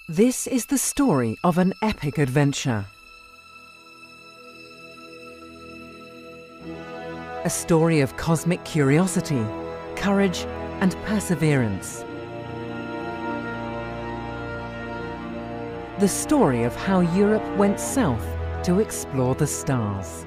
This is the story of an epic adventure. A story of cosmic curiosity, courage, and perseverance. The story of how Europe went south to explore the stars.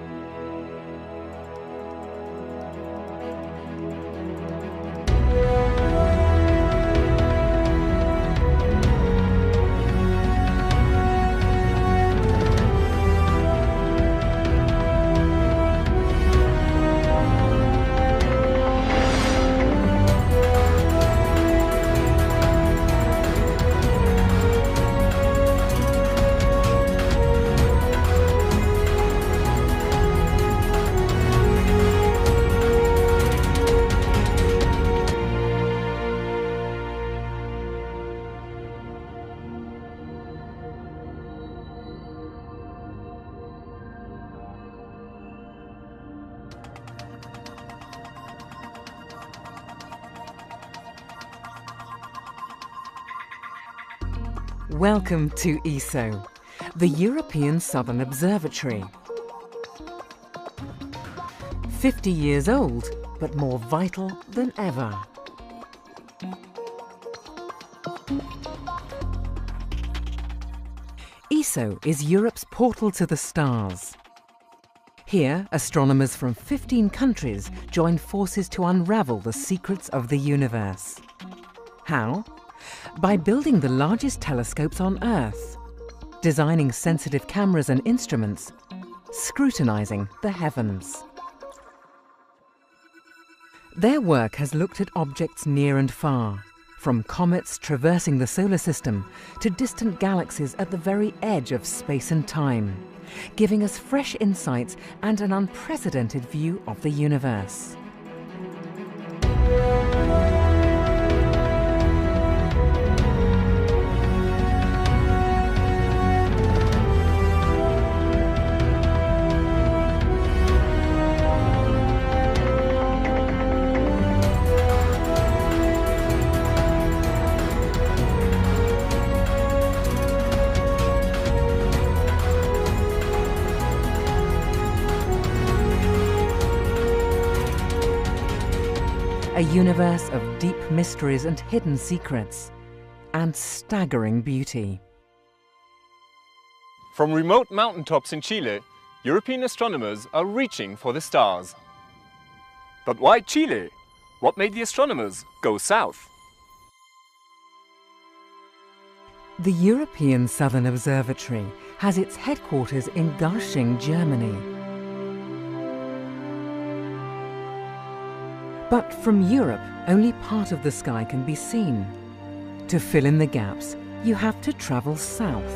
Welcome to ESO, the European Southern Observatory. 50 years old, but more vital than ever. ESO is Europe's portal to the stars. Here, astronomers from 15 countries join forces to unravel the secrets of the universe. How? By building the largest telescopes on Earth, designing sensitive cameras and instruments, scrutinizing the heavens. Their work has looked at objects near and far, from comets traversing the solar system to distant galaxies at the very edge of space and time, giving us fresh insights and an unprecedented view of the universe. A universe of deep mysteries and hidden secrets, and staggering beauty. From remote mountaintops in Chile, European astronomers are reaching for the stars. But why Chile? What made the astronomers go south? The European Southern Observatory has its headquarters in Garching, Germany. But from Europe, only part of the sky can be seen. To fill in the gaps, you have to travel south.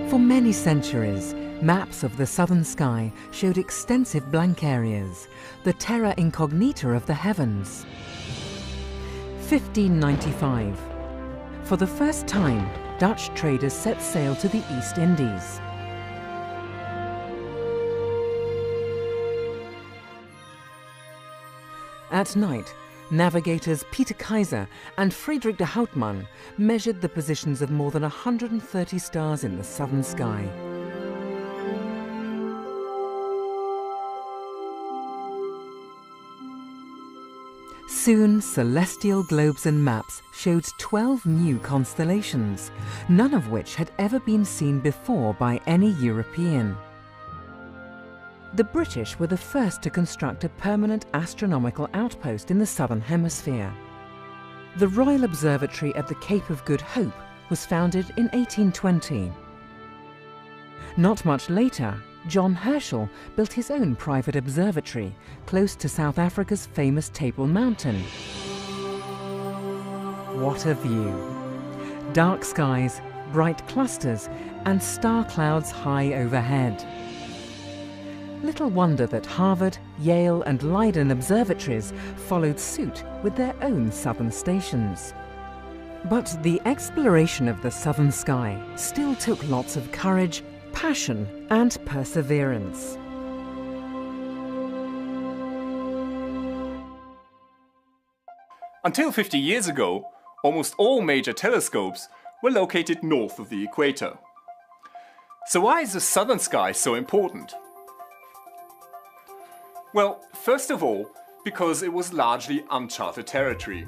For many centuries, maps of the southern sky showed extensive blank areas, the terra incognita of the heavens. 1595. For the first time, Dutch traders set sail to the East Indies. At night, navigators Peter Kaiser and Friedrich de Houtman measured the positions of more than 130 stars in the southern sky. Soon, celestial globes and maps showed 12 new constellations, none of which had ever been seen before by any European. The British were the first to construct a permanent astronomical outpost in the Southern Hemisphere. The Royal Observatory at the Cape of Good Hope was founded in 1820. Not much later, John Herschel built his own private observatory close to South Africa's famous Table Mountain. What a view! Dark skies, bright clusters, and star clouds high overhead. Little wonder that Harvard, Yale, and Leiden observatories followed suit with their own southern stations. But the exploration of the southern sky still took lots of courage, passion, and perseverance. Until 50 years ago, almost all major telescopes were located north of the equator. So why is the southern sky so important? Well, first of all, because it was largely uncharted territory.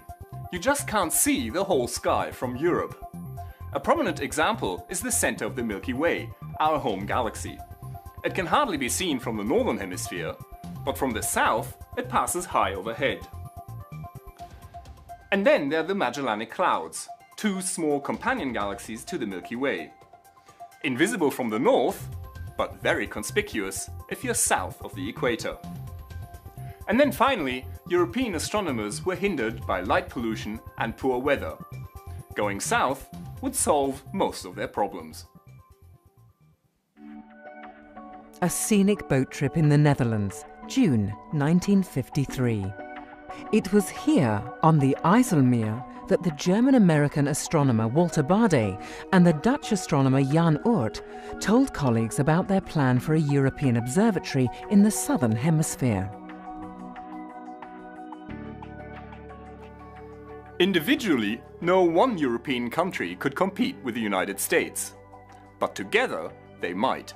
You just can't see the whole sky from Europe. A prominent example is the center of the Milky Way, our home galaxy. It can hardly be seen from the northern hemisphere, but from the south it passes high overhead. And then there are the Magellanic Clouds, two small companion galaxies to the Milky Way. Invisible from the north, but very conspicuous if you're south of the equator. And then finally, European astronomers were hindered by light pollution and poor weather. Going south would solve most of their problems. A scenic boat trip in the Netherlands, June 1953. It was here, on the IJsselmeer, that the German-American astronomer Walter Baade and the Dutch astronomer Jan Oort told colleagues about their plan for a European observatory in the southern hemisphere. Individually, no one European country could compete with the United States. But together, they might.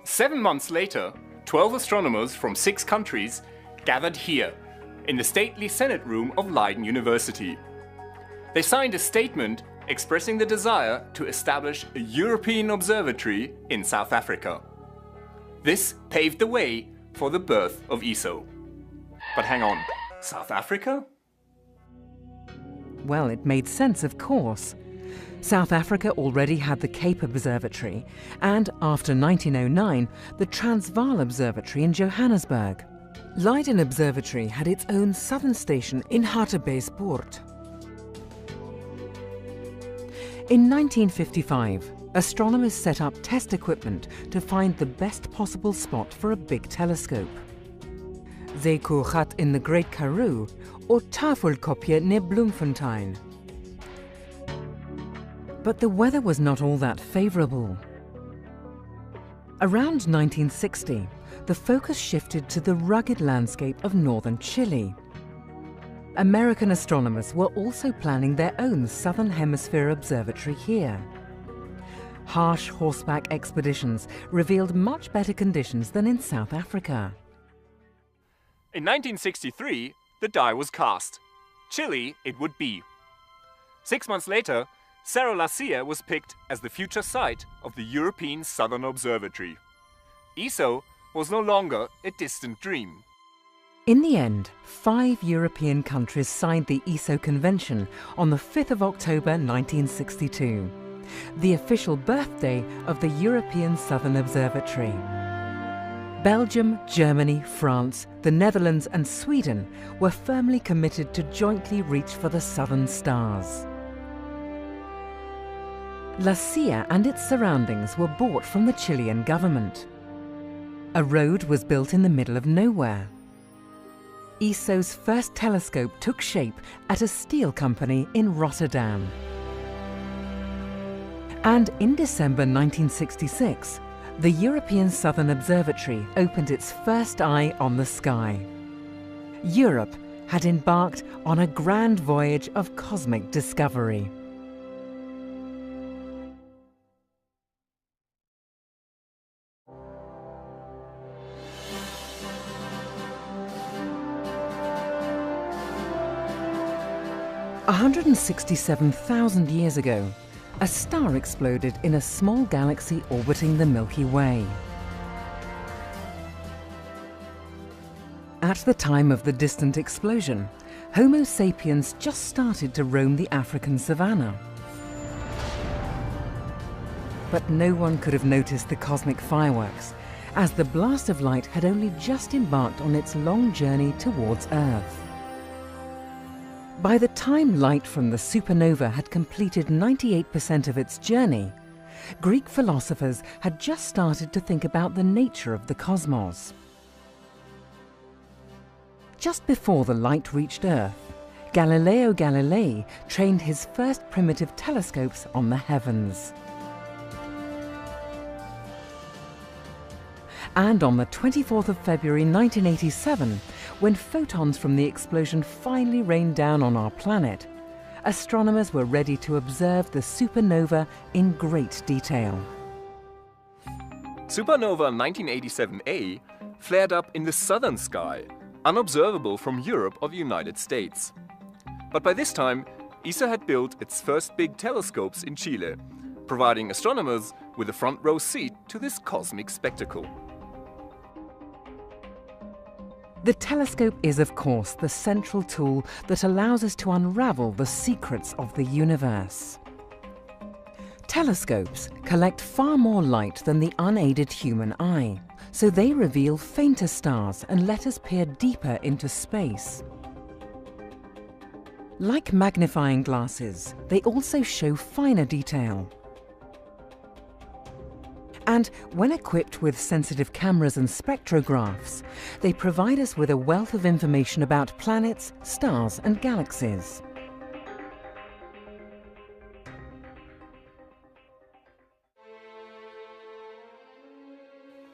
7 months later, 12 astronomers from 6 countries gathered here, in the stately Senate room of Leiden University. They signed a statement expressing the desire to establish a European observatory in South Africa. This paved the way for the birth of ESO. But hang on, South Africa? Well, it made sense, of course. South Africa already had the Cape Observatory and, after 1909, the Transvaal Observatory in Johannesburg. Leiden Observatory had its own southern station in Hartbeespoort. In 1955, astronomers set up test equipment to find the best possible spot for a big telescope. Zeekoegat in the Great Karoo or Tafelkopje near Bloemfontein. But the weather was not all that favourable. Around 1960, the focus shifted to the rugged landscape of northern Chile. American astronomers were also planning their own Southern Hemisphere observatory here. Harsh horseback expeditions revealed much better conditions than in South Africa. In 1963, the die was cast. Chile it would be. 6 months later, Cerro La Silla was picked as the future site of the European Southern Observatory. ESO was no longer a distant dream. In the end, 5 European countries signed the ESO Convention on the 5th of October 1962, the official birthday of the European Southern Observatory. Belgium, Germany, France, the Netherlands and Sweden were firmly committed to jointly reach for the southern stars. La Silla and its surroundings were bought from the Chilean government. A road was built in the middle of nowhere. ESO's first telescope took shape at a steel company in Rotterdam. And in December 1966, the European Southern Observatory opened its first eye on the sky. Europe had embarked on a grand voyage of cosmic discovery. "167,000 years ago, a star exploded in a small galaxy orbiting the Milky Way. At the time of the distant explosion, Homo sapiens just started to roam the African savanna. But no one could have noticed the cosmic fireworks, as the blast of light had only just embarked on its long journey towards Earth. By the time light from the supernova had completed 98% of its journey, Greek philosophers had just started to think about the nature of the cosmos. Just before the light reached Earth, Galileo Galilei trained his first primitive telescopes on the heavens. And on the 24th of February 1987, when photons from the explosion finally rained down on our planet, astronomers were ready to observe the supernova in great detail. Supernova 1987A flared up in the southern sky, unobservable from Europe or the United States. But by this time, ESO had built its first big telescopes in Chile, providing astronomers with a front row seat to this cosmic spectacle. The telescope is, of course, the central tool that allows us to unravel the secrets of the universe. Telescopes collect far more light than the unaided human eye, so they reveal fainter stars and let us peer deeper into space. Like magnifying glasses, they also show finer detail. And when equipped with sensitive cameras and spectrographs, they provide us with a wealth of information about planets, stars, and galaxies.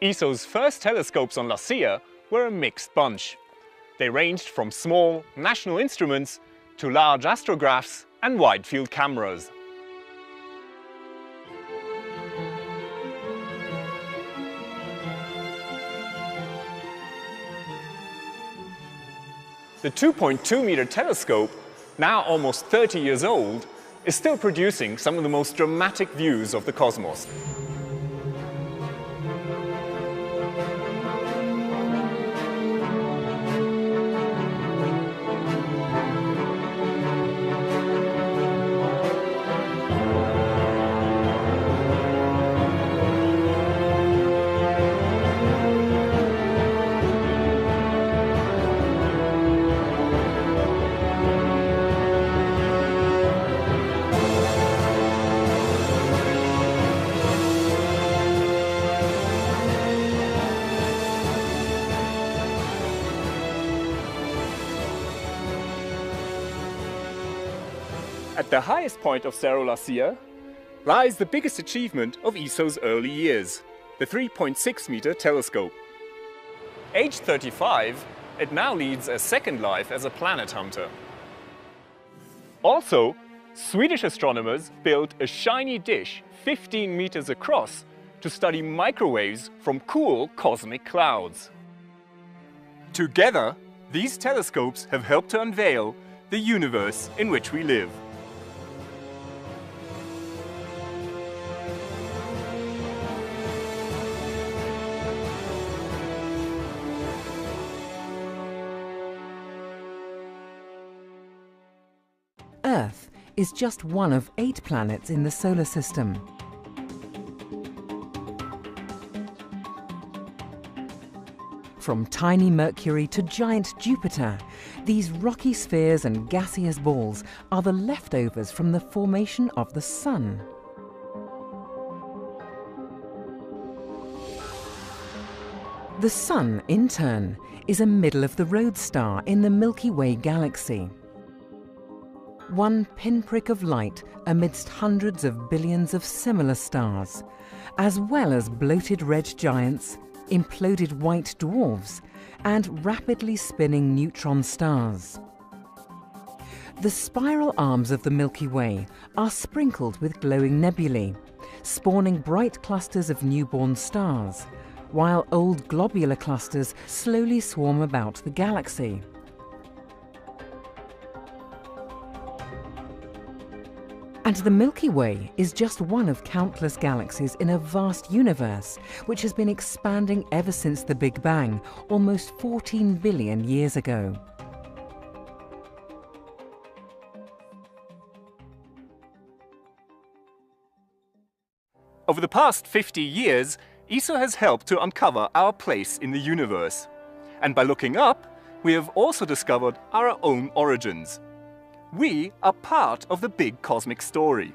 ESO's first telescopes on La Silla were a mixed bunch. They ranged from small national instruments to large astrographs and wide-field cameras. The 2.2-meter telescope, now almost 30 years old, is still producing some of the most dramatic views of the cosmos. At the highest point of Cerro La Silla lies the biggest achievement of ESO's early years, the 3.6-meter telescope. Aged 35, it now leads a second life as a planet hunter. Also, Swedish astronomers built a shiny dish 15 meters across to study microwaves from cool cosmic clouds. Together, these telescopes have helped to unveil the universe in which we live. Earth is just one of 8 planets in the solar system. From tiny Mercury to giant Jupiter, these rocky spheres and gaseous balls are the leftovers from the formation of the Sun. The Sun, in turn, is a middle-of-the-road star in the Milky Way galaxy. One pinprick of light amidst hundreds of billions of similar stars, as well as bloated red giants, imploded white dwarfs, and rapidly spinning neutron stars. The spiral arms of the Milky Way are sprinkled with glowing nebulae, spawning bright clusters of newborn stars, while old globular clusters slowly swarm about the galaxy. And the Milky Way is just one of countless galaxies in a vast universe, which has been expanding ever since the Big Bang, almost 14 billion years ago. Over the past 50 years, ESO has helped to uncover our place in the universe. And by looking up, we have also discovered our own origins. We are part of the big cosmic story.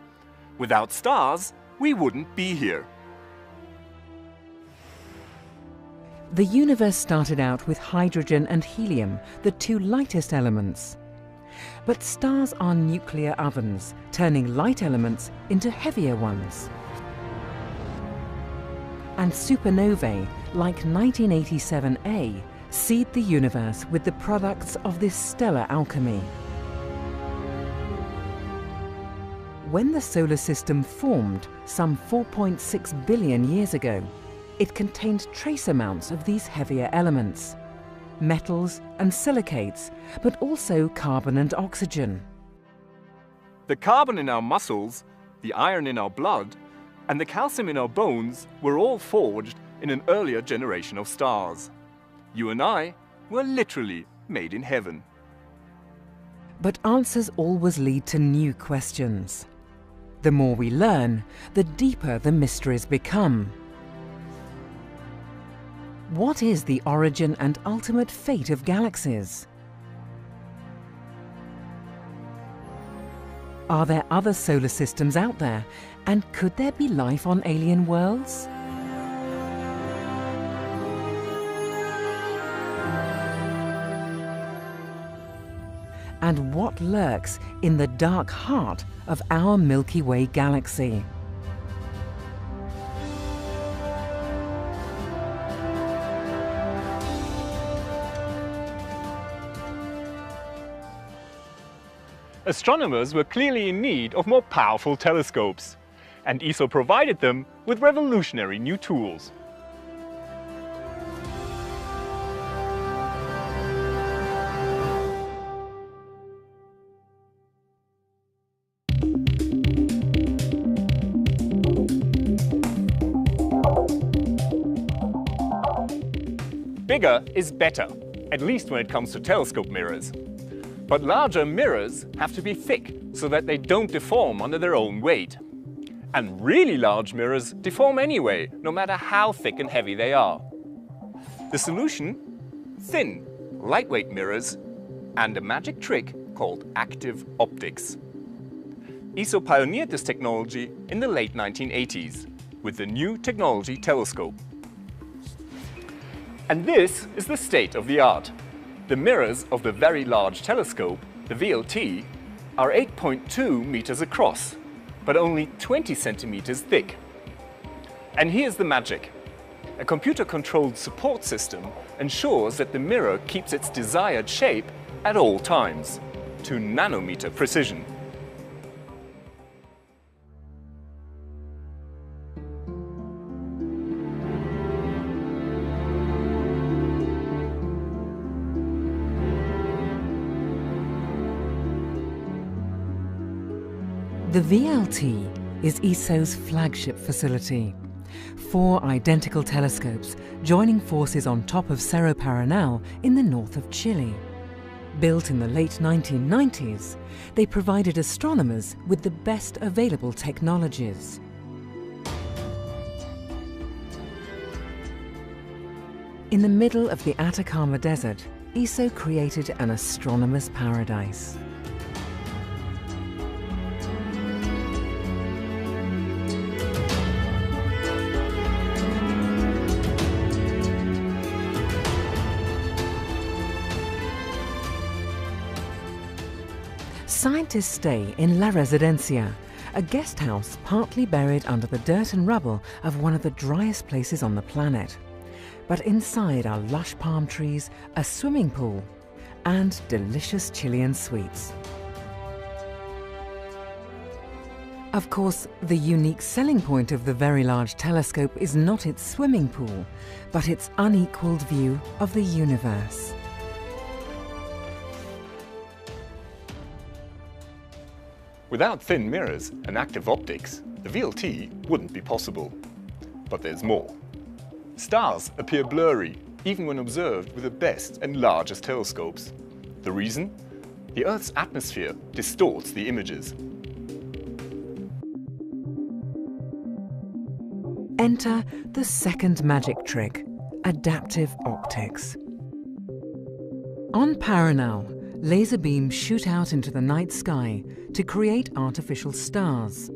Without stars, we wouldn't be here. The universe started out with hydrogen and helium, the 2 lightest elements. But stars are nuclear ovens, turning light elements into heavier ones. and supernovae like 1987A seed the universe with the products of this stellar alchemy. When the solar system formed some 4.6 billion years ago, it contained trace amounts of these heavier elements, metals and silicates, but also carbon and oxygen. The carbon in our muscles, the iron in our blood, and the calcium in our bones were all forged in an earlier generation of stars. You and I were literally made in heaven. But answers always lead to new questions. The more we learn, the deeper the mysteries become. What is the origin and ultimate fate of galaxies? Are there other solar systems out there, and could there be life on alien worlds? And what lurks in the dark heart of our Milky Way galaxy? Astronomers were clearly in need of more powerful telescopes, and ESO provided them with revolutionary new tools. Bigger is better, at least when it comes to telescope mirrors. But larger mirrors have to be thick so that they don't deform under their own weight. And really large mirrors deform anyway, no matter how thick and heavy they are. The solution? Thin, lightweight mirrors and a magic trick called active optics. ESO pioneered this technology in the late 1980s with the New Technology Telescope. And this is the state of the art. The mirrors of the Very Large Telescope, the VLT, are 8.2 meters across, but only 20 centimeters thick. And here's the magic. A computer-controlled support system ensures that the mirror keeps its desired shape at all times, to nanometer precision. The VLT is ESO's flagship facility. 4 identical telescopes joining forces on top of Cerro Paranal in the north of Chile. Built in the late 1990s, they provided astronomers with the best available technologies. In the middle of the Atacama Desert, ESO created an astronomer's paradise. Scientists stay in La Residencia, a guest house partly buried under the dirt and rubble of one of the driest places on the planet. But inside are lush palm trees, a swimming pool, and delicious Chilean sweets. Of course, the unique selling point of the Very Large Telescope is not its swimming pool, but its unequaled view of the universe. Without thin mirrors and active optics, the VLT wouldn't be possible. But there's more. Stars appear blurry, even when observed with the best and largest telescopes. The reason? The Earth's atmosphere distorts the images. Enter the second magic trick, adaptive optics. On Paranal, laser beams shoot out into the night sky to create artificial stars.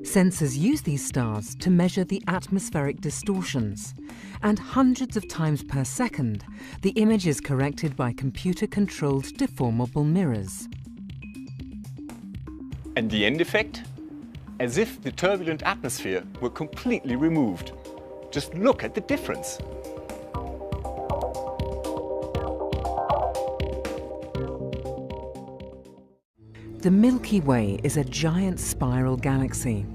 Sensors use these stars to measure the atmospheric distortions, and hundreds of times per second, the image is corrected by computer-controlled deformable mirrors. And the end effect? As if the turbulent atmosphere were completely removed. Just look at the difference. The Milky Way is a giant spiral galaxy,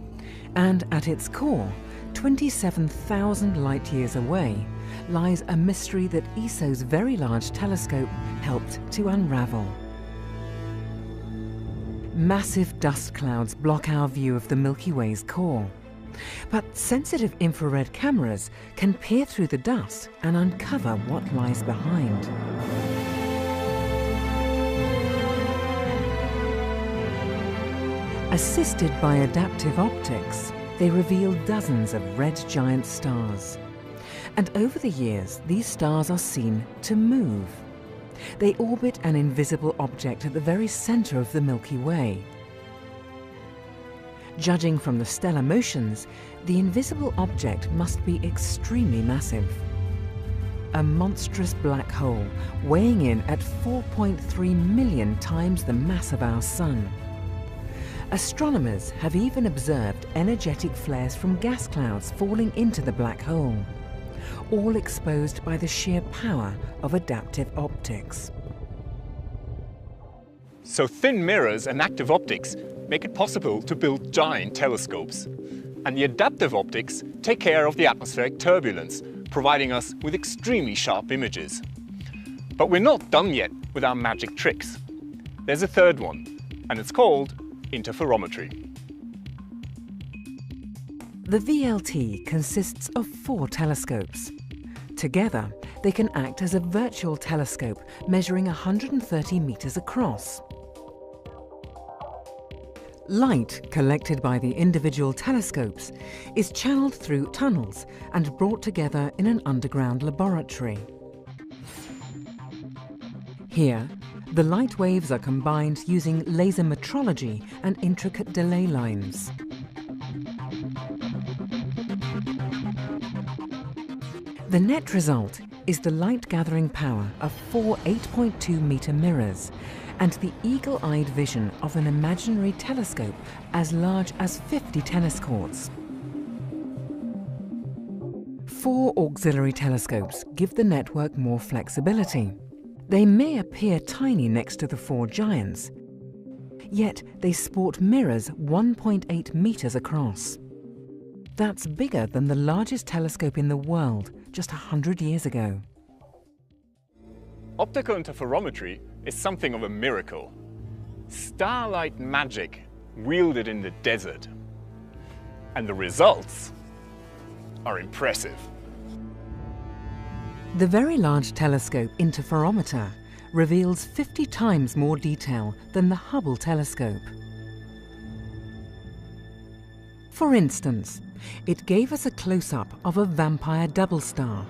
and at its core, 27,000 light-years away, lies a mystery that ESO's Very Large Telescope helped to unravel. Massive dust clouds block our view of the Milky Way's core, but sensitive infrared cameras can peer through the dust and uncover what lies behind. Assisted by adaptive optics, they reveal dozens of red giant stars. And over the years, these stars are seen to move. They orbit an invisible object at the very center of the Milky Way. Judging from the stellar motions, the invisible object must be extremely massive. A monstrous black hole weighing in at 4.3 million times the mass of our Sun. Astronomers have even observed energetic flares from gas clouds falling into the black hole, all exposed by the sheer power of adaptive optics. So thin mirrors and active optics make it possible to build giant telescopes. And the adaptive optics take care of the atmospheric turbulence, providing us with extremely sharp images. But we're not done yet with our magic tricks. There's a third one, and it's called interferometry. The VLT consists of 4 telescopes. Together, they can act as a virtual telescope measuring 130 meters across. Light collected by the individual telescopes is channeled through tunnels and brought together in an underground laboratory. Here, the light waves are combined using laser metrology and intricate delay lines. The net result is the light-gathering power of 4 8.2-meter mirrors and the eagle-eyed vision of an imaginary telescope as large as 50 tennis courts. 4 auxiliary telescopes give the network more flexibility. They may appear tiny next to the 4 giants, yet they sport mirrors 1.8 meters across. That's bigger than the largest telescope in the world just 100 years ago. Optical interferometry is something of a miracle. Starlight magic wielded in the desert. And the results are impressive. The Very Large Telescope interferometer reveals 50 times more detail than the Hubble telescope. For instance, it gave us a close-up of a vampire double star.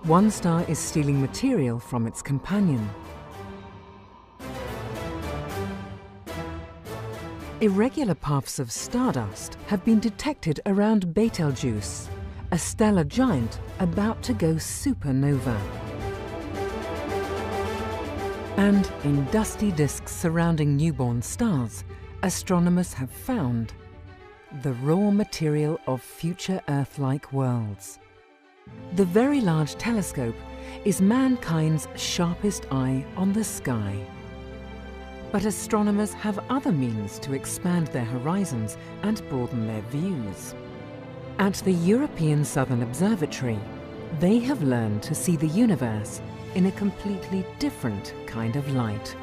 One star is stealing material from its companion. Irregular puffs of stardust have been detected around Betelgeuse, a stellar giant about to go supernova. And in dusty disks surrounding newborn stars, astronomers have found the raw material of future Earth-like worlds. The Very Large Telescope is mankind's sharpest eye on the sky. But astronomers have other means to expand their horizons and broaden their views. At the European Southern Observatory, they have learned to see the universe in a completely different kind of light.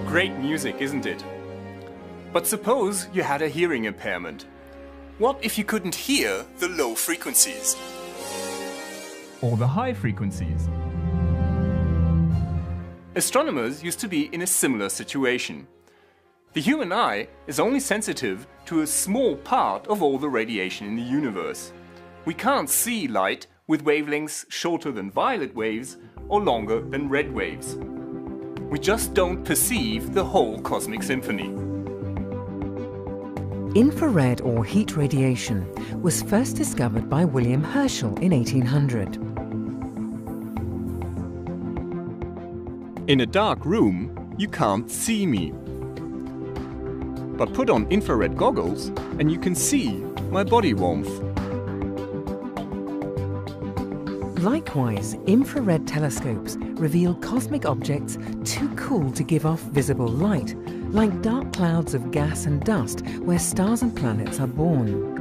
Great music, isn't it? But suppose you had a hearing impairment. What if you couldn't hear the low frequencies? Or the high frequencies? Astronomers used to be in a similar situation. The human eye is only sensitive to a small part of all the radiation in the universe. We can't see light with wavelengths shorter than violet waves or longer than red waves. We just don't perceive the whole cosmic symphony. Infrared or heat radiation was first discovered by William Herschel in 1800. In a dark room, you can't see me. But put on infrared goggles and you can see my body warmth. Likewise, infrared telescopes reveal cosmic objects too cool to give off visible light, like dark clouds of gas and dust where stars and planets are born.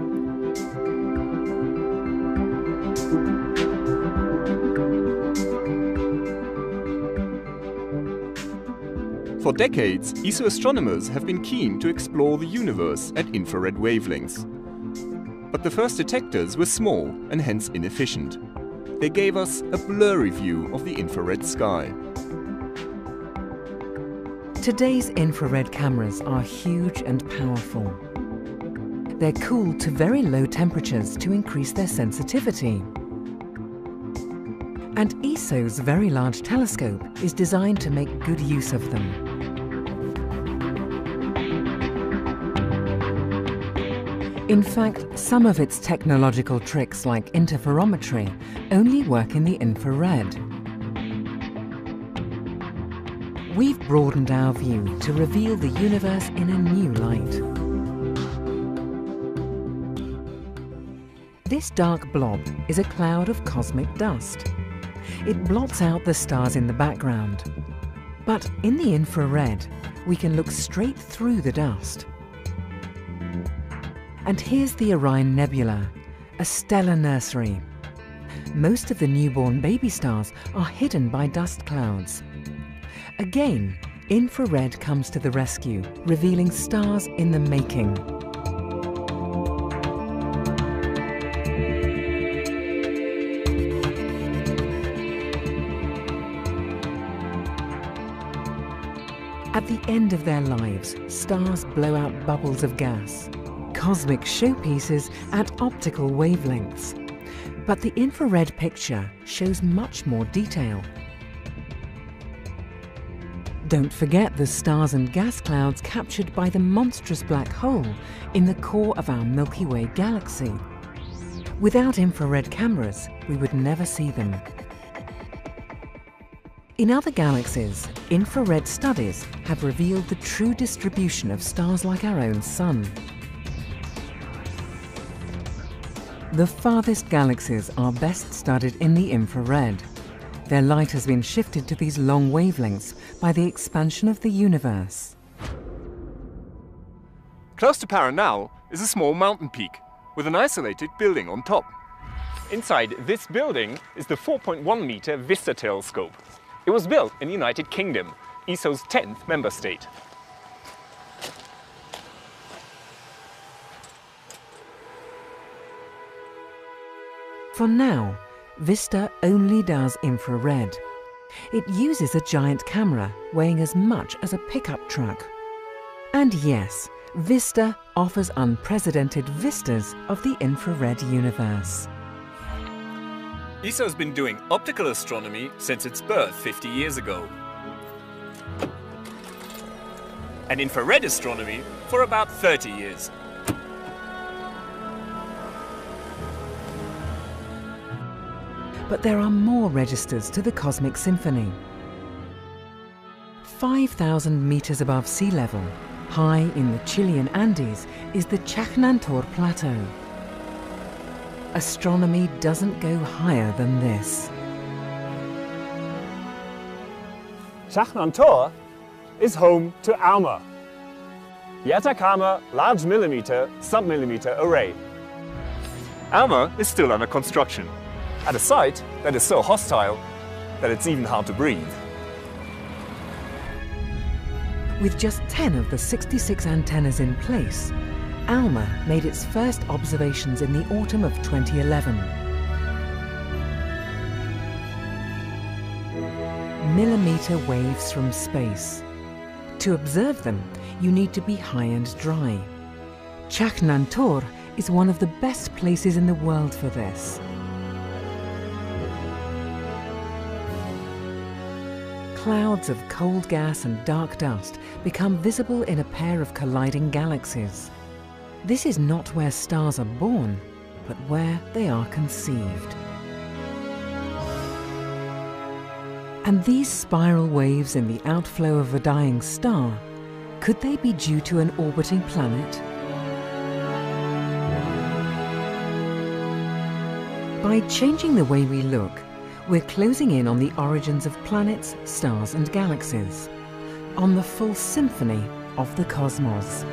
For decades, ESO astronomers have been keen to explore the universe at infrared wavelengths. But the first detectors were small and hence inefficient. They gave us a blurry view of the infrared sky. Today's infrared cameras are huge and powerful. They're cooled to very low temperatures to increase their sensitivity. And ESO's Very Large Telescope is designed to make good use of them. In fact, some of its technological tricks like interferometry only work in the infrared. We've broadened our view to reveal the universe in a new light. This dark blob is a cloud of cosmic dust. It blots out the stars in the background. But in the infrared, we can look straight through the dust. And here's the Orion Nebula, a stellar nursery. Most of the newborn baby stars are hidden by dust clouds. Again, infrared comes to the rescue, revealing stars in the making. At the end of their lives, stars blow out bubbles of gas, cosmic showpieces at optical wavelengths. But the infrared picture shows much more detail. Don't forget the stars and gas clouds captured by the monstrous black hole in the core of our Milky Way galaxy. Without infrared cameras, we would never see them. In other galaxies, infrared studies have revealed the true distribution of stars like our own Sun. The farthest galaxies are best studied in the infrared. Their light has been shifted to these long wavelengths by the expansion of the universe. Close to Paranal is a small mountain peak with an isolated building on top. Inside this building is the 4.1-meter Vista telescope. It was built in the United Kingdom, ESO's 10th member state. For now, Vista only does infrared. It uses a giant camera weighing as much as a pickup truck. And yes, Vista offers unprecedented vistas of the infrared universe. ESO has been doing optical astronomy since its birth 50 years ago. And infrared astronomy for about 30 years. But there are more registers to the cosmic symphony. 5,000 meters above sea level, high in the Chilean Andes, is the Chajnantor Plateau. Astronomy doesn't go higher than this. Chajnantor is home to ALMA, the Atacama Large Millimeter Submillimeter Array. ALMA is still under construction, at a site that is so hostile that it's even hard to breathe. With just 10 of the 66 antennas in place, ALMA made its first observations in the autumn of 2011. Millimeter waves from space. To observe them, you need to be high and dry. Chajnantor is one of the best places in the world for this. Clouds of cold gas and dark dust become visible in a pair of colliding galaxies. This is not where stars are born, but where they are conceived. And these spiral waves in the outflow of a dying star, could they be due to an orbiting planet? By changing the way we look, we're closing in on the origins of planets, stars and galaxies, on the full symphony of the cosmos.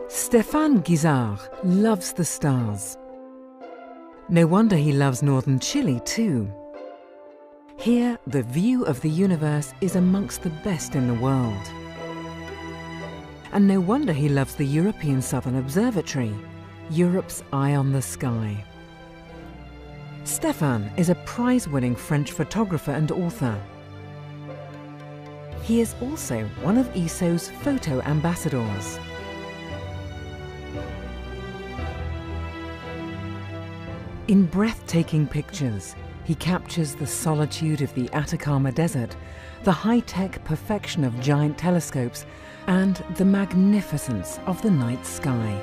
Stéphane Guizard loves the stars. No wonder he loves northern Chile too. Here, the view of the universe is amongst the best in the world. And no wonder he loves the European Southern Observatory, Europe's eye on the sky. Stéphane is a prize-winning French photographer and author. He is also one of ESO's photo ambassadors. In breathtaking pictures, he captures the solitude of the Atacama Desert, the high-tech perfection of giant telescopes, and the magnificence of the night sky.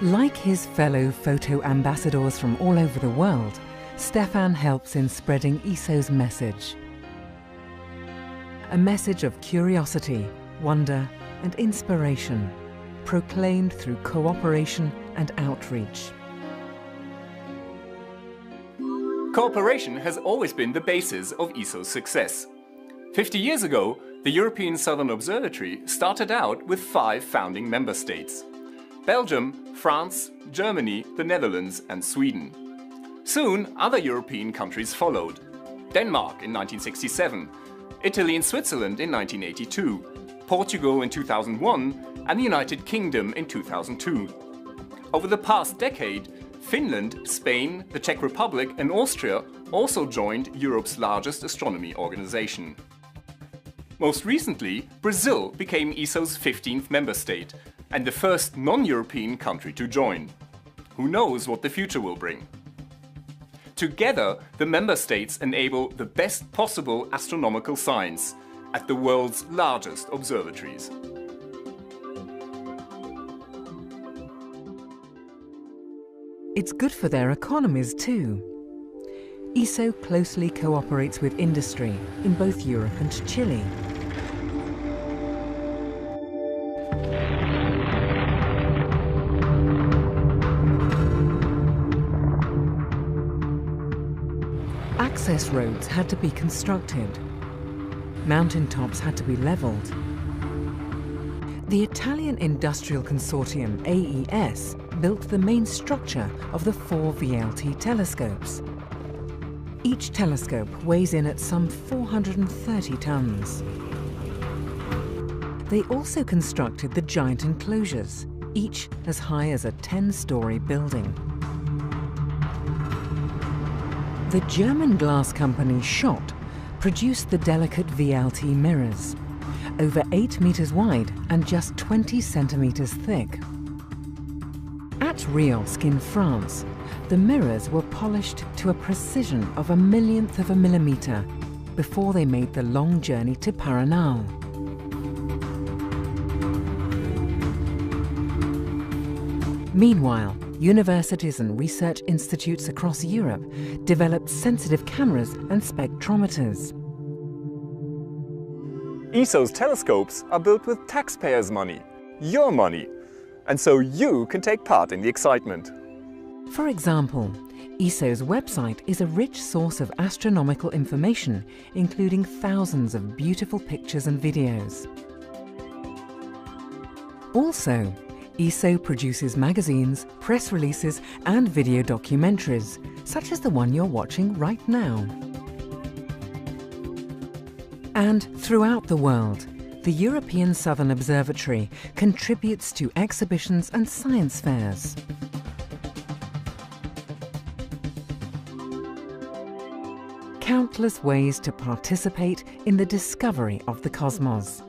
Like his fellow photo ambassadors from all over the world, Stéphane helps in spreading ESO's message. A message of curiosity, wonder and inspiration, proclaimed through cooperation and outreach. Cooperation has always been the basis of ESO's success. 50 years ago, the European Southern Observatory started out with 5 founding member states: Belgium, France, Germany, the Netherlands and Sweden. Soon, other European countries followed. Denmark in 1967, Italy and Switzerland in 1982, Portugal in 2001 and the United Kingdom in 2002. Over the past decade, Finland, Spain, the Czech Republic and Austria also joined Europe's largest astronomy organization. Most recently, Brazil became ESO's 15th member state and the first non-European country to join. Who knows what the future will bring? Together, the member states enable the best possible astronomical science at the world's largest observatories. It's good for their economies too. ESO closely cooperates with industry in both Europe and Chile. Access roads had to be constructed. Mountaintops had to be leveled. The Italian industrial consortium AES built the main structure of the 4 VLT telescopes. Each telescope weighs in at some 430 tons. They also constructed the giant enclosures, each as high as a 10-story building. The German glass company Schott produced the delicate VLT mirrors, over 8 meters wide and just 20 centimeters thick. At Riosque in France, the mirrors were polished to a precision of a millionth of a millimeter before they made the long journey to Paranal. Meanwhile, universities and research institutes across Europe developed sensitive cameras and spectrometers. ESO's telescopes are built with taxpayers' money, your money, and so you can take part in the excitement. For example, ESO's website is a rich source of astronomical information, including thousands of beautiful pictures and videos. Also, ESO produces magazines, press releases and video documentaries, such as the one you're watching right now. And throughout the world, the European Southern Observatory contributes to exhibitions and science fairs. countless ways to participate in the discovery of the cosmos.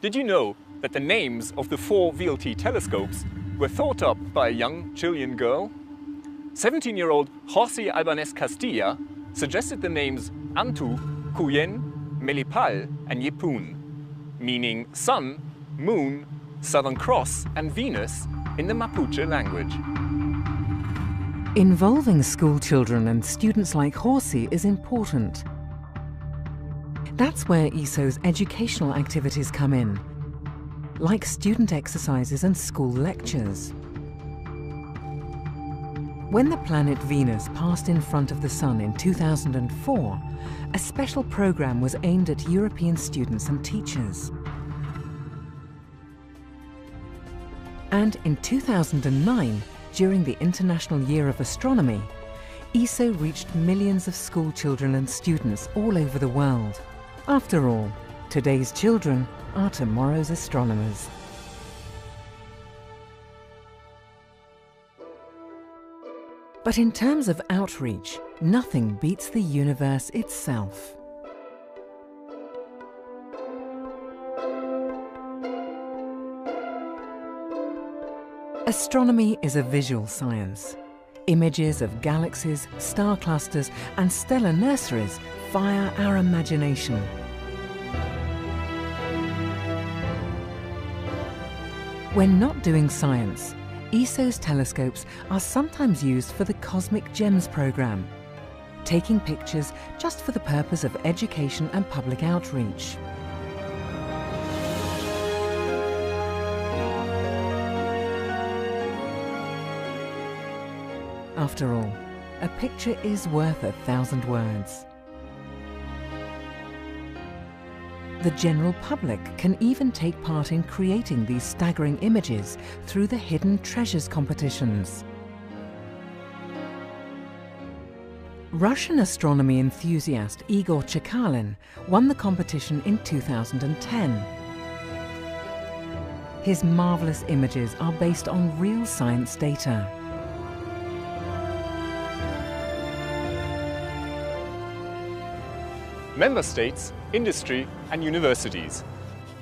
Did you know that the names of the 4 VLT telescopes were thought up by a young Chilean girl? 17-year-old José Albanés Castilla suggested the names Antu, Cuyen, Melipal and Yepun, meaning Sun, Moon, Southern Cross and Venus in the Mapuche language. Involving school children and students like Horsey is important. That's where ESO's educational activities come in, like student exercises and school lectures. When the planet Venus passed in front of the Sun in 2004, a special program was aimed at European students and teachers. And in 2009, during the International Year of Astronomy, ESO reached millions of school children and students all over the world. After all, today's children are tomorrow's astronomers. But in terms of outreach, nothing beats the universe itself. Astronomy is a visual science. Images of galaxies, star clusters, and stellar nurseries fire our imagination. When not doing science, ESO's telescopes are sometimes used for the Cosmic Gems program, taking pictures just for the purpose of education and public outreach. After all, a picture is worth 1,000 words. The general public can even take part in creating these staggering images through the Hidden Treasures competitions. Russian astronomy enthusiast Igor Chekalin won the competition in 2010. His marvelous images are based on real science data. Member states, industry and universities.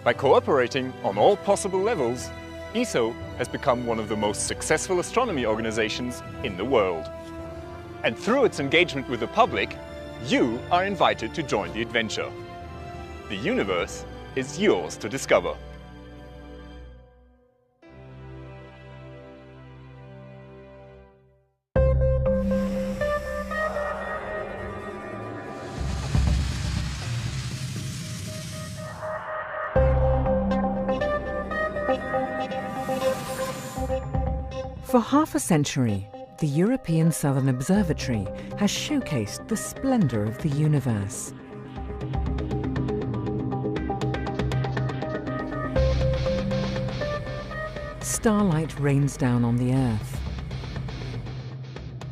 By cooperating on all possible levels, ESO has become one of the most successful astronomy organizations in the world. And through its engagement with the public, you are invited to join the adventure. The universe is yours to discover. For half a century, the European Southern Observatory has showcased the splendor of the universe. Starlight rains down on the Earth.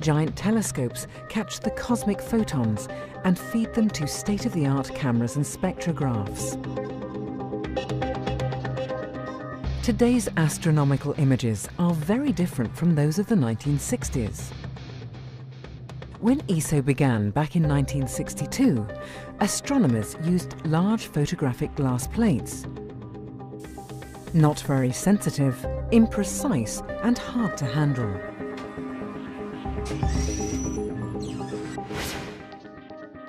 Giant telescopes catch the cosmic photons and feed them to state-of-the-art cameras and spectrographs. Today's astronomical images are very different from those of the 1960s. When ESO began back in 1962, astronomers used large photographic glass plates. Not very sensitive, imprecise, and hard to handle.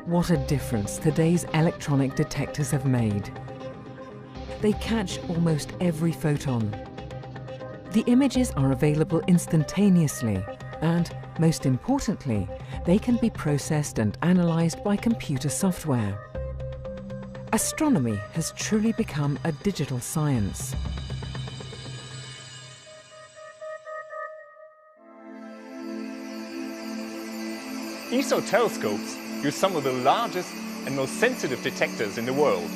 What a difference today's electronic detectors have made. They catch almost every photon. The images are available instantaneously, and, most importantly, they can be processed and analysed by computer software. Astronomy has truly become a digital science. ESO telescopes use some of the largest and most sensitive detectors in the world.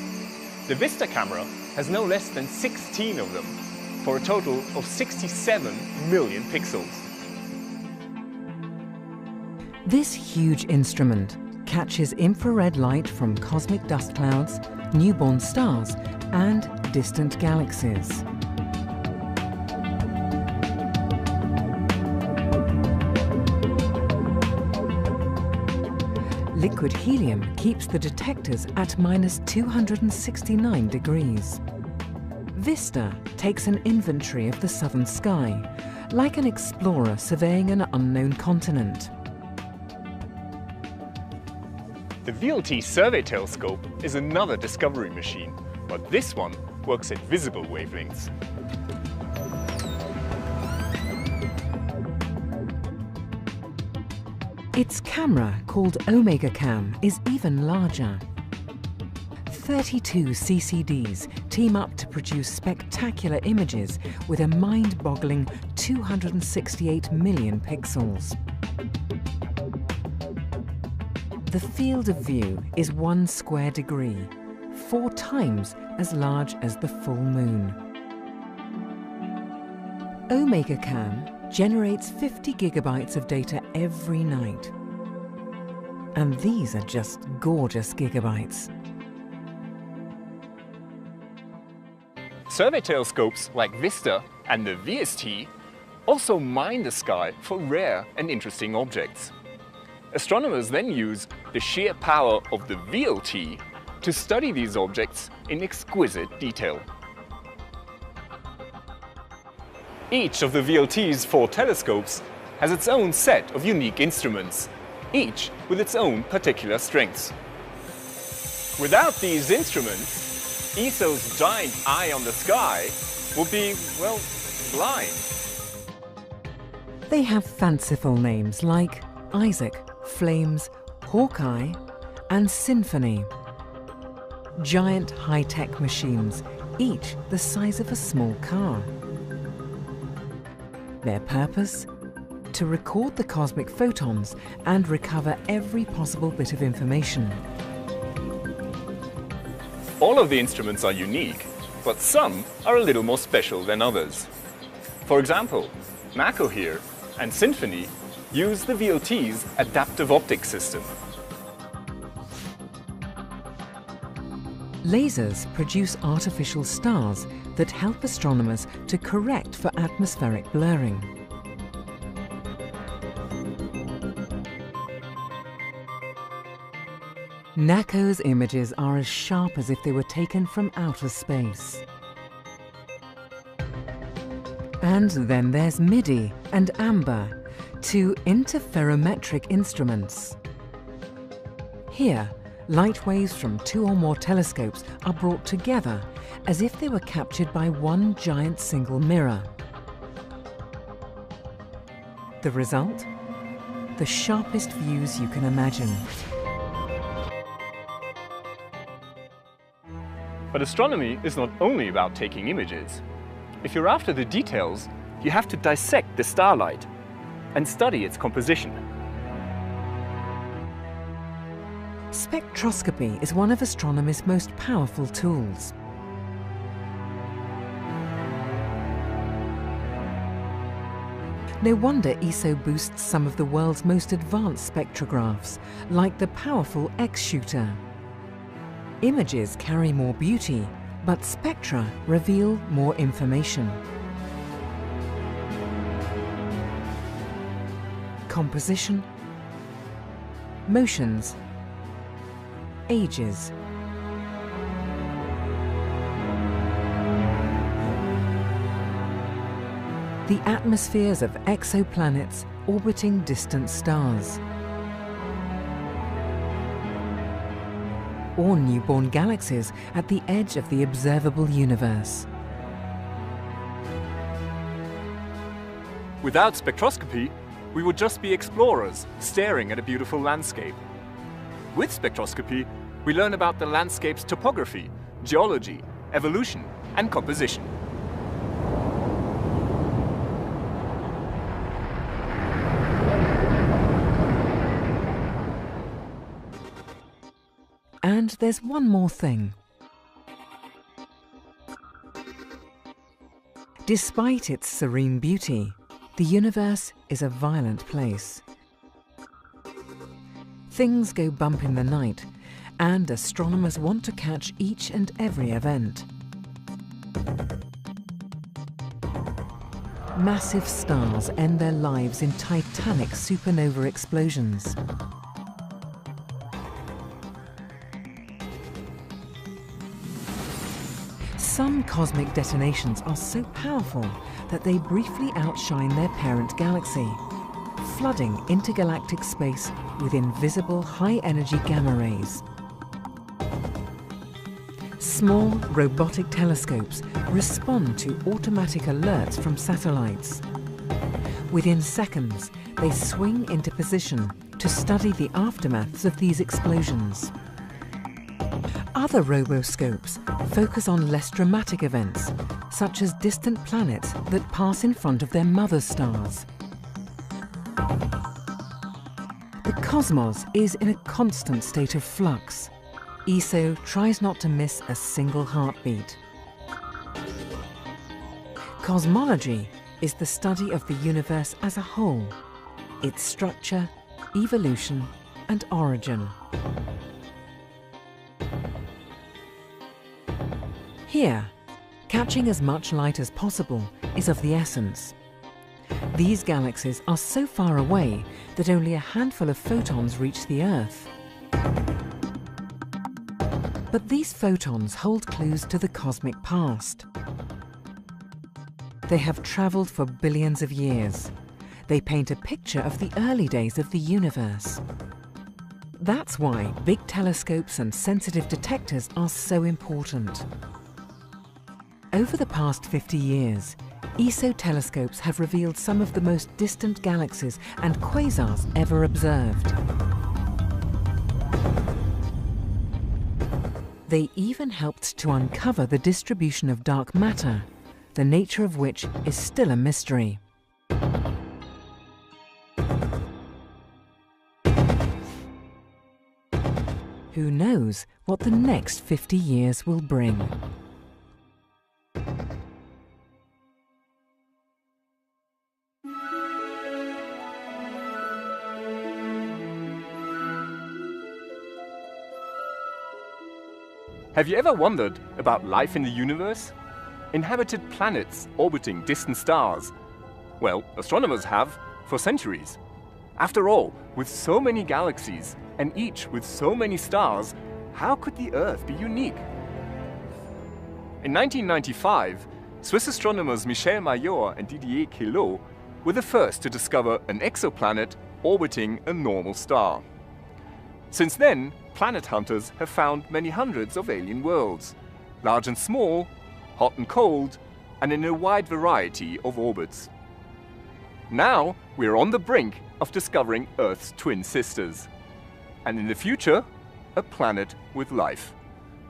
The Vista camera has no less than 16 of them, for a total of 67 million pixels. This huge instrument catches infrared light from cosmic dust clouds, newborn stars, and distant galaxies. Liquid helium keeps the detectors at -269 degrees. Vista takes an inventory of the southern sky, like an explorer surveying an unknown continent. The VLT survey telescope is another discovery machine, but this one works at visible wavelengths. Its camera, called Omega Cam, is even larger. 32 CCDs team up to produce spectacular images with a mind-boggling 268 million pixels. The field of view is 1 square degree, 4 times as large as the full moon. Omega Cam generates 50 gigabytes of data every night. And these are just gorgeous gigabytes. Survey telescopes like Vista and the VST also mine the sky for rare and interesting objects. Astronomers then use the sheer power of the VLT to study these objects in exquisite detail. Each of the VLT's 4 telescopes has its own set of unique instruments, each with its own particular strengths. Without these instruments, ESO's giant eye on the sky would be, well, blind. They have fanciful names like Isaac, Flames, Hawkeye, and Symphony. Giant high-tech machines, each the size of a small car. Their purpose? To record the cosmic photons and recover every possible bit of information. All of the instruments are unique, but some are a little more special than others. For example, Mako here and Symphony use the VLT's adaptive optics system. Lasers produce artificial stars that help astronomers to correct for atmospheric blurring. NACO's images are as sharp as if they were taken from outer space. And then there's MIDI and AMBER, 2 interferometric instruments. Here, light waves from 2 or more telescopes are brought together as if they were captured by one giant single mirror. The result? The sharpest views you can imagine. But astronomy is not only about taking images. If you're after the details, you have to dissect the starlight and study its composition. Spectroscopy is one of astronomy's most powerful tools. No wonder ESO boasts some of the world's most advanced spectrographs, like the powerful X-shooter. Images carry more beauty, but spectra reveal more information. Composition, motions, ages. The atmospheres of exoplanets orbiting distant stars. Or newborn galaxies at the edge of the observable universe. Without spectroscopy, we would just be explorers staring at a beautiful landscape. With spectroscopy, we learn about the landscape's topography, geology, evolution, and composition. And there's one more thing. Despite its serene beauty, the universe is a violent place. Things go bump in the night, and astronomers want to catch each and every event. Massive stars end their lives in titanic supernova explosions. Some cosmic detonations are so powerful that they briefly outshine their parent galaxy, flooding intergalactic space with invisible high-energy gamma rays. Small robotic telescopes respond to automatic alerts from satellites. Within seconds, they swing into position to study the aftermaths of these explosions. Other roboscopes focus on less dramatic events, such as distant planets that pass in front of their mother stars. The cosmos is in a constant state of flux. ESO tries not to miss a single heartbeat. Cosmology is the study of the universe as a whole, its structure, evolution, and origin. Here, catching as much light as possible is of the essence. These galaxies are so far away that only a handful of photons reach the Earth. But these photons hold clues to the cosmic past. They have travelled for billions of years. They paint a picture of the early days of the universe. That's why big telescopes and sensitive detectors are so important. Over the past 50 years, ESO telescopes have revealed some of the most distant galaxies and quasars ever observed. They even helped to uncover the distribution of dark matter, the nature of which is still a mystery. Who knows what the next 50 years will bring? Have you ever wondered about life in the universe? Inhabited planets orbiting distant stars? Well, astronomers have for centuries. After all, with so many galaxies and each with so many stars, how could the Earth be unique? In 1995, Swiss astronomers Michel Mayor and Didier Queloz were the first to discover an exoplanet orbiting a normal star. Since then, planet hunters have found many hundreds of alien worlds, large and small, hot and cold, and in a wide variety of orbits. Now, we're on the brink of discovering Earth's twin sisters. And in the future, a planet with life.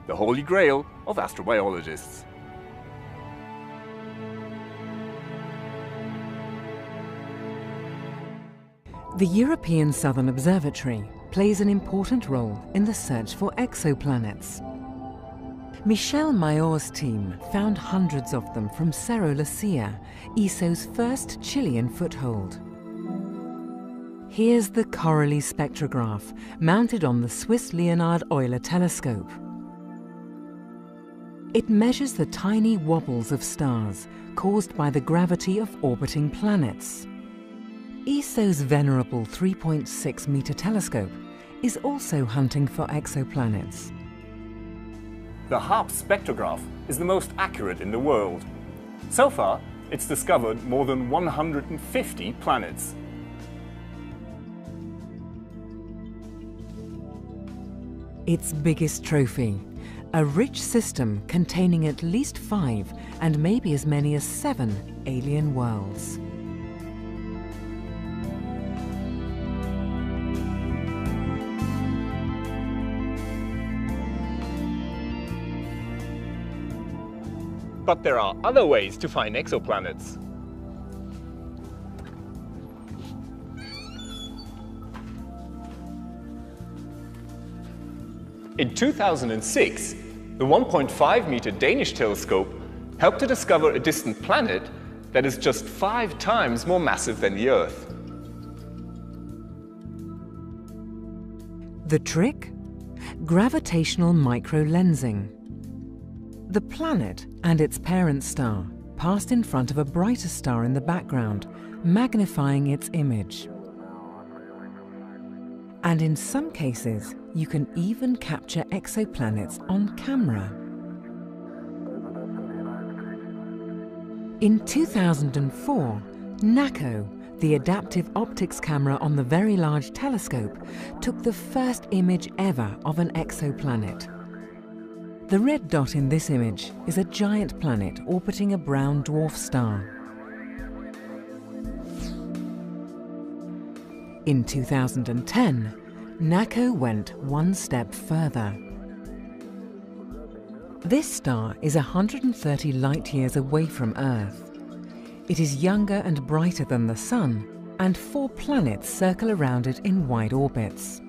The holy grail of astrobiologists. The European Southern Observatory plays an important role in the search for exoplanets. Michel Mayor's team found hundreds of them from Cerro Lucia, ESO's first Chilean foothold. Here's the corally spectrograph mounted on the Swiss Leonhard Euler telescope. It measures the tiny wobbles of stars caused by the gravity of orbiting planets. ESO's venerable 3.6-meter telescope is also hunting for exoplanets. The HARP spectrograph is the most accurate in the world. So far, it's discovered more than 150 planets. Its biggest trophy, a rich system containing at least 5 and maybe as many as 7 alien worlds. But there are other ways to find exoplanets. In 2006, the 1.5-meter Danish telescope helped to discover a distant planet that is just 5 times more massive than the Earth. The trick? Gravitational microlensing. The planet and its parent star passed in front of a brighter star in the background, magnifying its image. And in some cases, you can even capture exoplanets on camera. In 2004, NACO, the adaptive optics camera on the Very Large Telescope, took the first image ever of an exoplanet. The red dot in this image is a giant planet orbiting a brown dwarf star. In 2010, NACO went one step further. This star is 130 light-years away from Earth. It is younger and brighter than the Sun, and 4 planets circle around it in wide orbits.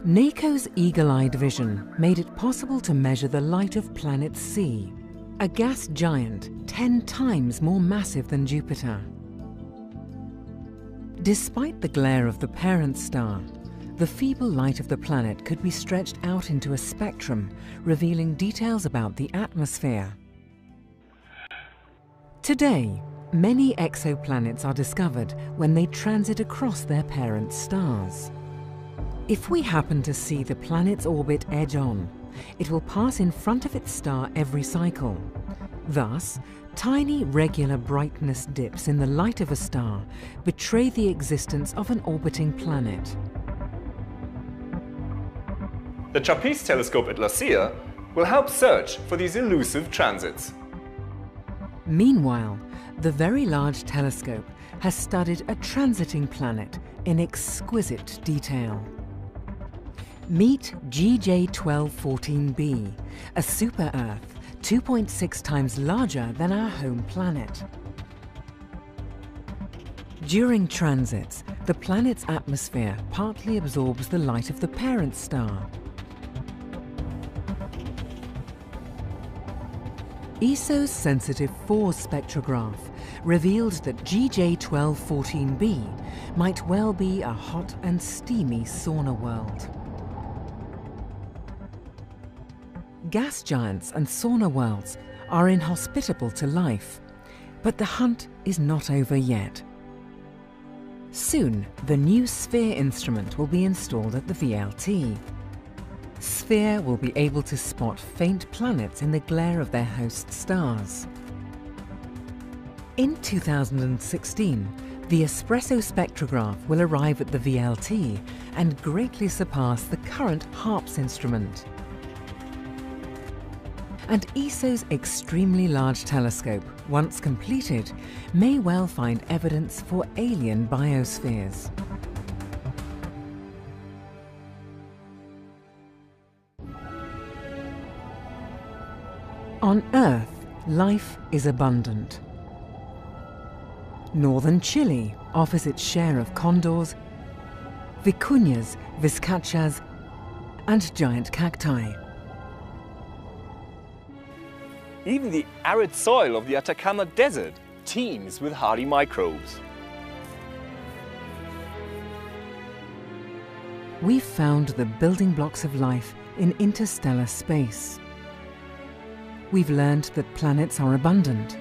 NACO's eagle-eyed vision made it possible to measure the light of planet C, a gas giant 10 times more massive than Jupiter. Despite the glare of the parent star, the feeble light of the planet could be stretched out into a spectrum, revealing details about the atmosphere. Today, many exoplanets are discovered when they transit across their parent stars. If we happen to see the planet's orbit edge on, it will pass in front of its star every cycle. Thus, tiny regular brightness dips in the light of a star betray the existence of an orbiting planet. The TRAPPIST telescope at Lucia will help search for these elusive transits. Meanwhile, the Very Large Telescope has studied a transiting planet in exquisite detail. Meet GJ1214b, a super-Earth 2.6 times larger than our home planet. During transits, the planet's atmosphere partly absorbs the light of the parent star. ESO's sensitive force spectrograph revealed that GJ1214b might well be a hot and steamy sauna world. Gas giants and sauna worlds are inhospitable to life, but the hunt is not over yet. Soon, the new SPHERE instrument will be installed at the VLT. SPHERE will be able to spot faint planets in the glare of their host stars. In 2016, the espresso spectrograph will arrive at the VLT and greatly surpass the current HARPS instrument. And ESO's extremely large telescope, once completed, may well find evidence for alien biospheres. On Earth, life is abundant. Northern Chile offers its share of condors, vicuñas, vizcachas, and giant cacti. Even the arid soil of the Atacama Desert teems with hardy microbes. We've found the building blocks of life in interstellar space. We've learned that planets are abundant.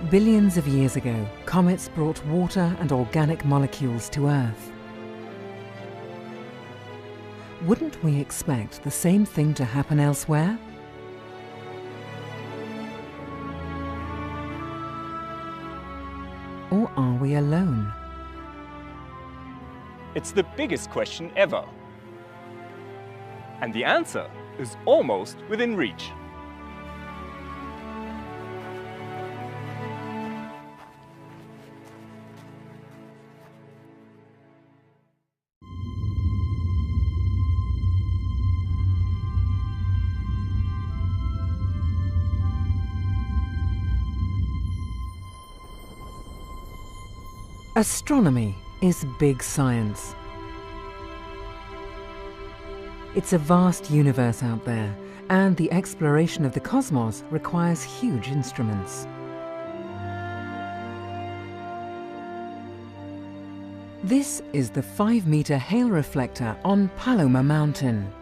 Billions of years ago, comets brought water and organic molecules to Earth. Wouldn't we expect the same thing to happen elsewhere? Or are we alone? It's the biggest question ever. And the answer is almost within reach. Astronomy is big science. It's a vast universe out there, and the exploration of the cosmos requires huge instruments. This is the 5-meter Hale reflector on Paloma Mountain.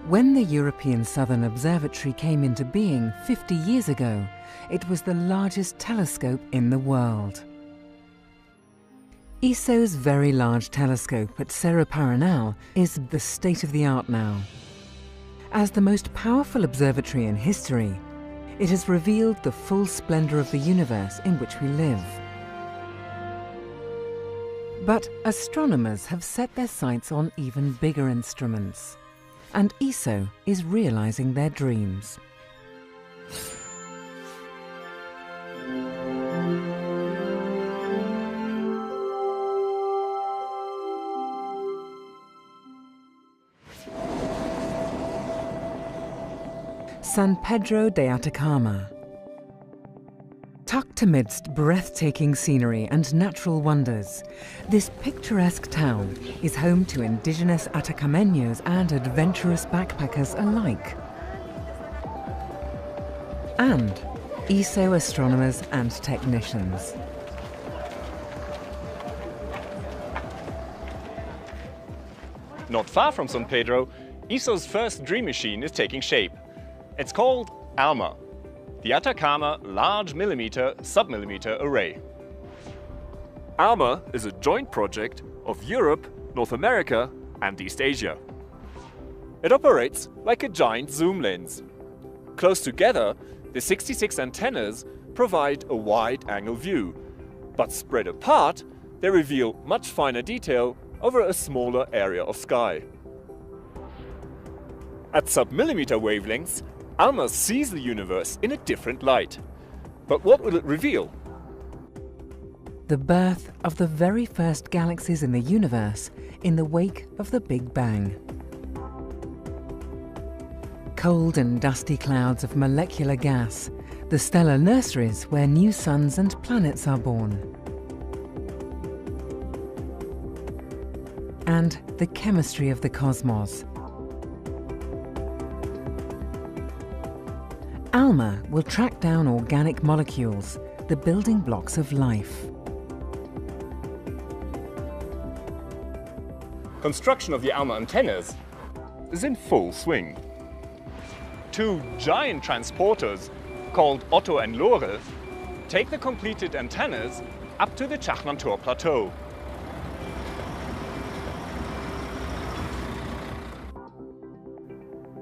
When the European Southern Observatory came into being 50 years ago, it was the largest telescope in the world. ESO's Very Large Telescope at Cerro Paranal is the state of the art now. As the most powerful observatory in history, it has revealed the full splendor of the universe in which we live. But astronomers have set their sights on even bigger instruments, and ESO is realizing their dreams. San Pedro de Atacama. Tucked amidst breathtaking scenery and natural wonders, this picturesque town is home to indigenous Atacameños and adventurous backpackers alike. And ESO astronomers and technicians. Not far from San Pedro, ESO's first dream machine is taking shape. It's called ALMA, the Atacama Large Millimeter Submillimeter Array. ALMA is a joint project of Europe, North America and East Asia. It operates like a giant zoom lens. Close together, the 66 antennas provide a wide-angle view, but spread apart, they reveal much finer detail over a smaller area of sky. At submillimeter wavelengths, ALMA sees the universe in a different light. But what will it reveal? The birth of the very first galaxies in the universe in the wake of the Big Bang. Cold and dusty clouds of molecular gas, the stellar nurseries where new suns and planets are born. And the chemistry of the cosmos. ALMA will track down organic molecules, the building blocks of life. Construction of the ALMA antennas is in full swing. Two giant transporters, called Otto and Lore, take the completed antennas up to the Chajnantor Plateau.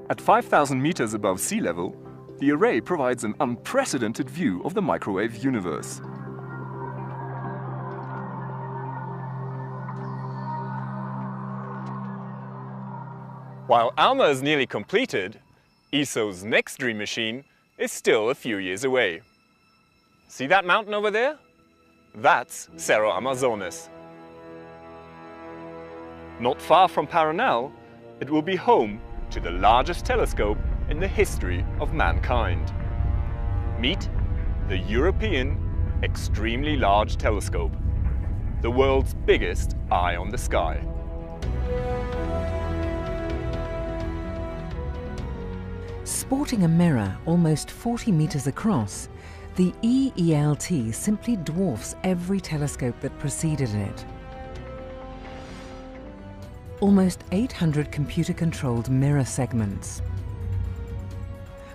At 5,000 meters above sea level, the array provides an unprecedented view of the microwave universe. While ALMA is nearly completed, ESO's next dream machine is still a few years away. See that mountain over there? That's Cerro Amazonas. Not far from Paranal, it will be home to the largest telescope in the history of mankind. Meet the European Extremely Large Telescope, the world's biggest eye on the sky. Sporting a mirror almost 40 meters across, the EELT simply dwarfs every telescope that preceded it. Almost 800 computer-controlled mirror segments.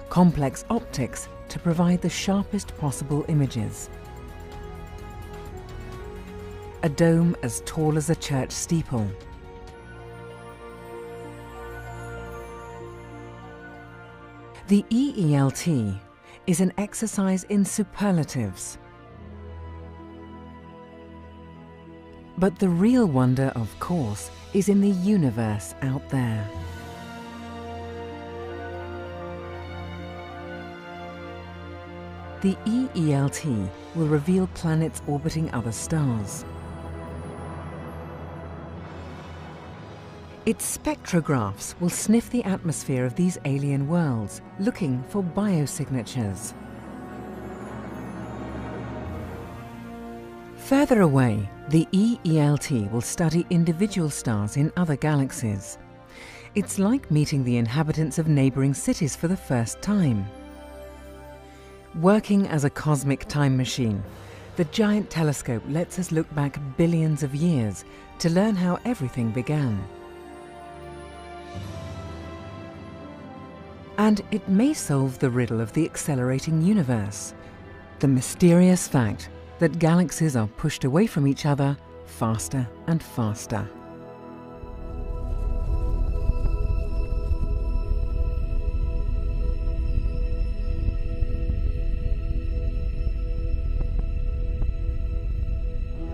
Complex optics to provide the sharpest possible images. A dome as tall as a church steeple. The EELT is an exercise in superlatives. But the real wonder, of course, is in the universe out there. The EELT will reveal planets orbiting other stars. Its spectrographs will sniff the atmosphere of these alien worlds, looking for biosignatures. Further away, the EELT will study individual stars in other galaxies. It's like meeting the inhabitants of neighboring cities for the first time. Working as a cosmic time machine, the giant telescope lets us look back billions of years to learn how everything began. And it may solve the riddle of the accelerating universe, the mysterious fact that galaxies are pushed away from each other faster and faster.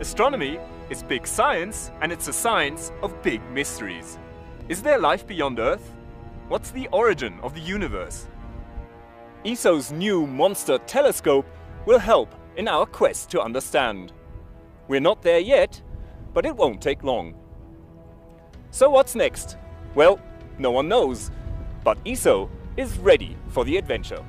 Astronomy is big science, and it's a science of big mysteries. Is there life beyond Earth? What's the origin of the universe? ESO's new monster telescope will help in our quest to understand. We're not there yet, but it won't take long. So what's next? Well, no one knows, but ESO is ready for the adventure.